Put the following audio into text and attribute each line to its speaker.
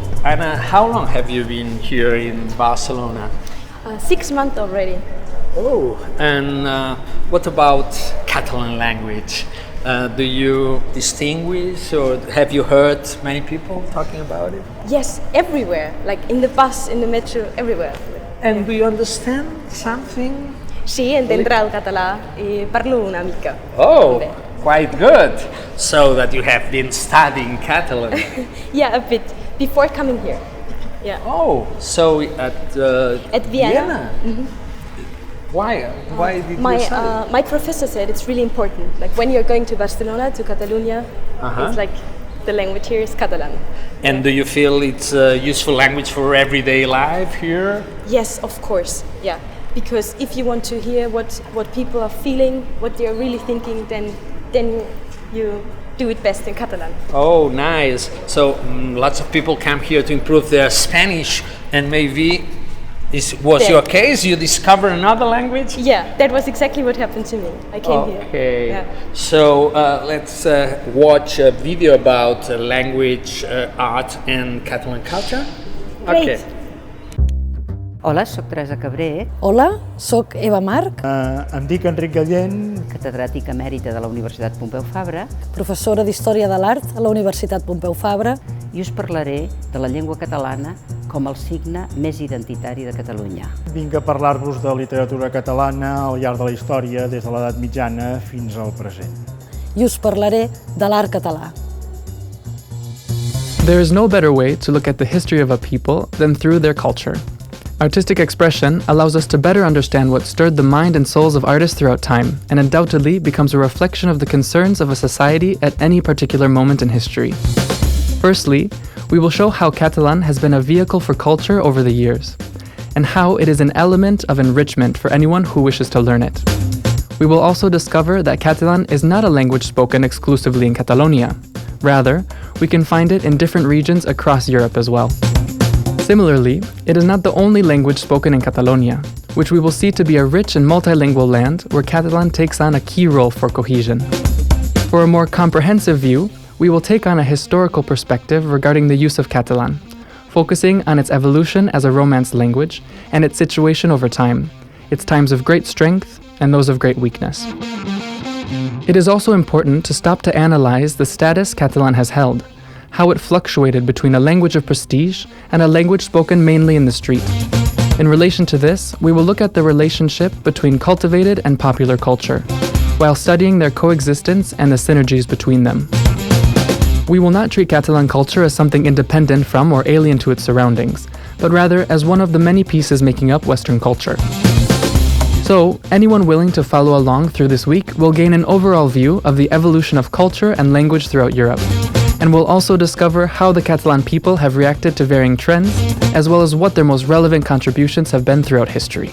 Speaker 1: So, Anna, how long have you been here in Barcelona?
Speaker 2: 6 months already.
Speaker 1: Oh, and what about Catalan language? Do you distinguish, or have you heard many people talking about it?
Speaker 2: Yes, everywhere, like in the bus, in the metro, everywhere.
Speaker 1: And do you understand something?
Speaker 2: Sí, entendrà el català i parlo una mica.
Speaker 1: Oh,
Speaker 2: També.
Speaker 1: quite good. So that you have been studying Catalan.
Speaker 2: Yeah, a bit, before coming here. Yeah.
Speaker 1: Oh, so at
Speaker 2: Vienna. Mm-hmm.
Speaker 1: Why? Why did
Speaker 2: My
Speaker 1: you study?
Speaker 2: my professor said it's really important. Like when you're going to Barcelona, to Catalonia, it's like the language here is Catalan.
Speaker 1: And do you feel it's a useful language for everyday life here?
Speaker 2: Yes, of course. Yeah, because if you want to hear what people are feeling, what they are really thinking, then you do it best in Catalan.
Speaker 1: Oh, nice. So lots of people come here to improve their Spanish, and maybe was your case? You discover another language?
Speaker 2: Yeah, that was exactly what happened to me. I came here.
Speaker 1: Okay.
Speaker 2: Yeah.
Speaker 1: So let's watch a video about language, art, and Catalan culture.
Speaker 2: Great.
Speaker 1: Okay.
Speaker 3: Hola, soc Teresa Cabré,
Speaker 4: Hola, sóc Eva March,
Speaker 5: Em dic Enric Gallén,
Speaker 3: catedràtica emèrita de la Universitat Pompeu Fabra,
Speaker 4: professora d'Història de l'Art a la Universitat Pompeu Fabra,
Speaker 3: i us parlaré de la llengua catalana com el signe més identitari de Catalunya.
Speaker 5: vinc a parlar-vos de literatura catalana al llarg de la història des de l'edat mitjana fins al present.
Speaker 4: i us parlaré de l'art català.
Speaker 6: There is no better way to look at the history of a people than through their culture. Artistic expression allows us to better understand what stirred the mind and souls of artists throughout time, and undoubtedly becomes a reflection of the concerns of a society at any particular moment in history. Firstly, we will show how Catalan has been a vehicle for culture over the years, and how it is an element of enrichment for anyone who wishes to learn it. We will also discover that Catalan is not a language spoken exclusively in Catalonia. Rather, we can find it in different regions across Europe as well. Similarly, it is not the only language spoken in Catalonia, which we will see to be a rich and multilingual land where Catalan takes on a key role for cohesion. For a more comprehensive view, we will take on a historical perspective regarding the use of Catalan, focusing on its evolution as a Romance language and its situation over time, its times of great strength and those of great weakness. It is also important to stop to analyze the status Catalan has held, how it fluctuated between a language of prestige and a language spoken mainly in the street. In relation to this, we will look at the relationship between cultivated and popular culture, while studying their coexistence and the synergies between them. We will not treat Catalan culture as something independent from or alien to its surroundings, but rather as one of the many pieces making up Western culture. So, anyone willing to follow along through this week will gain an overall view of the evolution of culture and language throughout Europe, and will also discover how the Catalan people have reacted to varying trends, as well as what their most relevant contributions have been throughout history.